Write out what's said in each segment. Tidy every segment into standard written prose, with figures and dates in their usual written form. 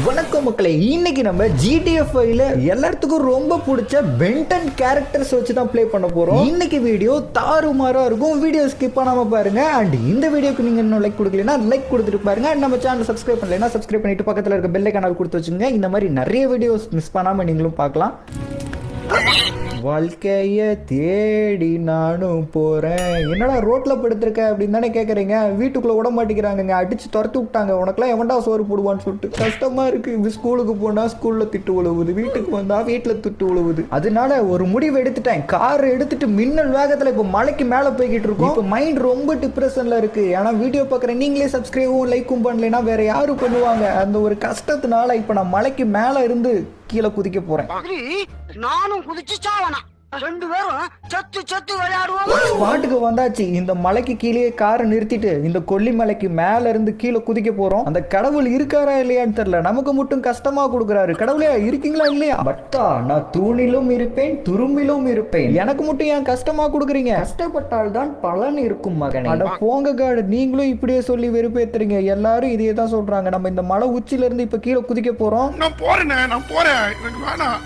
வணக்கம் மக்களே, இன்னைக்கு நம்ம ஜிடிஎஃப்ல எல்லாத்துக்கும் ரொம்ப பிடிச்ச பென்டன் கேரக்டர்ஸ் வச்சு தான் ப்ளே பண்ண போறோம். இன்னைக்கு வீடியோ தாறுமாறா இருக்கும். வீடியோ ஸ்கிப் பண்ணாம பாருங்க. அண்ட் இந்த வீடியோக்கு நீங்க இன்னும் லைக் கொடுக்கலனா லைக் கொடுத்துட்டு பாருங்க. அண்ட் நம்ம சேனல் சப்ஸ்கிரைப் பண்ணலைன்னா சப்ஸ்கிரைப் பண்ணிட்டு பக்கத்துல இருக்க பெல் ஐகானை கொடுத்து வச்சுங்க. இந்த மாதிரி நிறைய வீடியோஸ் மிஸ் பண்ணாம நீங்களும் பார்க்கலாம். வாழ்க்கைய தேடி நானும் போறேன். என்னடா ரோட்ல படுத்திருக்க அப்படின்னு தானே கேக்குறீங்க. வீட்டுக்குள்ள விட மாட்டேங்கிறாங்க, அடிச்சு துரத்து விட்டாங்க. உனக்குலாம் எவன்டா சோறு போடுவான்னு சொல்லிட்டு கஷ்டமா இருக்கு. ஸ்கூலுக்கு போனா ஸ்கூல்ல திட்டு உழுவுது, வீட்டுக்கு வந்தா வீட்டுல திட்டு உழுவுது. அதனால ஒரு முடிவு எடுத்துட்டேன். கார் எடுத்துட்டு மின்னல் வேகத்துல இப்ப மலைக்கு மேல போய்கிட்டு இருக்கோம். இப்ப மைண்ட் ரொம்ப டிப்ரெஷன்ல இருக்கு. ஏன்னா வீடியோ பாக்குற நீங்களே சப்ஸ்கிரைபும் லைக்கும் பண்ணலைன்னா வேற யாரும் பண்ணுவாங்க. அந்த ஒரு கஷ்டத்தினால இப்ப நான் மலைக்கு மேல இருந்து கீழே குதிக்க போறேன். நானும் குதிச்சு சாவனா ரெண்டு பேரும் சத்து சத்து விளையாடுவோம். ஸ்பாட்டுக்கு வந்தாச்சு. இந்த மலைக்கு கீழே காரை நிறுத்திட்டு இந்த கொல்லிமலைக்கு மேல இருந்து கீழே குதிக்க போறோம். அந்த கடவுள் இருக்காரா இல்லையான்னு தெரியல. நமக்கு மட்டும் கஷ்டமா கொடுக்குறாரு. கடவுளே இருக்கீங்களா இல்லையா? பட்டா நான் தூணிலும் இருப்பேன், துரும்பிலும் இருப்பேன். எனக்கு மட்டும் ஏன் கஷ்டமா கொடுக்குறீங்க? கஷ்டப்பட்டால் தான் பலன் இருக்கும் மகனே. அட போங்க காடு, நீங்களும் இப்படியே சொல்லி வெறுப்பேத்துறீங்க. எல்லாரும் இதையே தான் சொல்றாங்க. நம்ம இந்த மலை உச்சில இருந்து இப்ப கீழே குதிக்க போறோம். நான் போறேன் எனக்கு வேணாம்,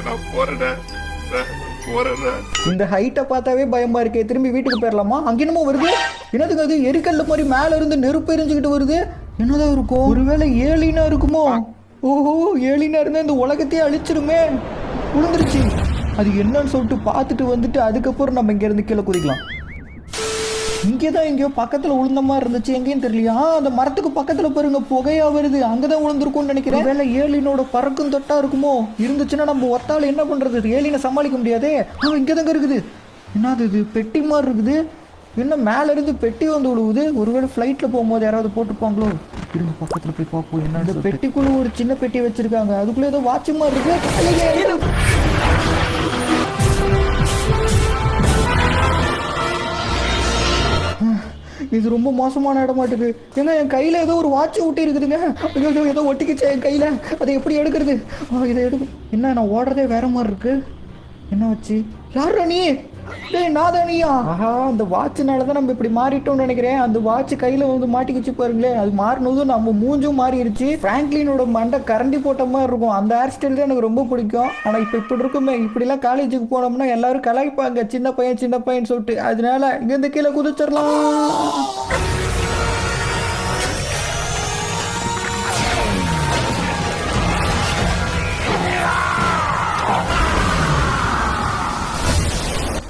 நான் போறேன். இந்த ஹைட்டை பார்த்தாவே பயமா இருக்கே. திரும்பி வீட்டுக்கு போயிடலாமா? அங்க என்னமோ வருது. என்னதுக்கு அது? எரிக்கல்ல மாதிரி மேல இருந்து நெருப்பு எரிஞ்சுக்கிட்டு வருது. என்னதான் இருக்கும்? ஒருவேளை ஏலினா இருக்குமோ? ஓஹோ, ஏலினா இருந்தா இந்த உலகத்தையே அழிச்சிருமே. விழுந்துருச்சு. அது என்னன்னு சொல்லிட்டு பார்த்துட்டு வந்துட்டு அதுக்கப்புறம் நம்ம இங்க இருந்து கீழே குதிக்கலாம். இங்கேதான் எங்கேயோ பக்கத்துல உளுந்த மாதிரி இருந்துச்சு. எங்கேயும் தெரியலையா? அந்த மரத்துக்கு பக்கத்துல பாருங்க, புகையா வருது. அங்கதான் விழுந்திருக்கும்னு நினைக்கிறேன். வேலை ஏலினோட பறக்கும் தொட்டா இருக்குமோ? இருந்துச்சுன்னா நம்ம ஒத்தால என்ன பண்றது? ஏலினை சமாளிக்க முடியாதே. இங்கதாங்க இருக்குது. என்னது இது? பெட்டி மாதிரி இருக்குது. என்ன மேல இருந்து பெட்டி வந்து விழுவுது? ஒருவேளை ஃபிளைட்ல போகும்போது யாராவது போட்டுப்பாங்களோ? இருங்க பக்கத்துல போய் பார்ப்போம். என்ன இந்த பெட்டிக்குள்ள ஒரு சின்ன பெட்டி வச்சிருக்காங்க. அதுக்குள்ள ஏதோ வாட்ச் மாதிரி இருக்கு. இது ரொம்ப மோசமான இடமாட்டுக்கு. ஏங்க என் கையில ஏதோ ஒரு வாட்ச் ஒட்டி இருக்குதுங்க. ஏதோ ஒட்டிக்கிச்சு என் கையில. அதை எப்படி எடுக்கிறது? இதை என்ன நான் ஓடுறதே வேற மாதிரி இருக்கு. என்ன வச்சு? யாரா நீ? டேய் நாதானியா? ஆஹா, அந்த வாட்ச்னாலதான் நம்ம இப்படி மாறிட்டோம்னு நினைக்கிறேன். அந்த வாட்ச் கையில வந்து மாட்டிக்கிச்சு பாருங்களேன். அது மாறினதும் நம்ம மூஞ்சும் மாறிடுச்சு. பிராங்க்லினோட மண்டை கரண்டி போட்ட மாதிரி இருக்கும். அந்த ஹேர் ஸ்டைல் தான் எனக்கு ரொம்ப பிடிக்கும். ஆனா இப்ப இப்படி இருக்குமே. இப்படிலாம் காலேஜுக்கு போனோம்னா எல்லாரும் கலாய்ப்பாங்க, சின்ன பையன் சொல்லிட்டு. அதனால இங்க இருந்து கீழே குதிச்சிடலாம்.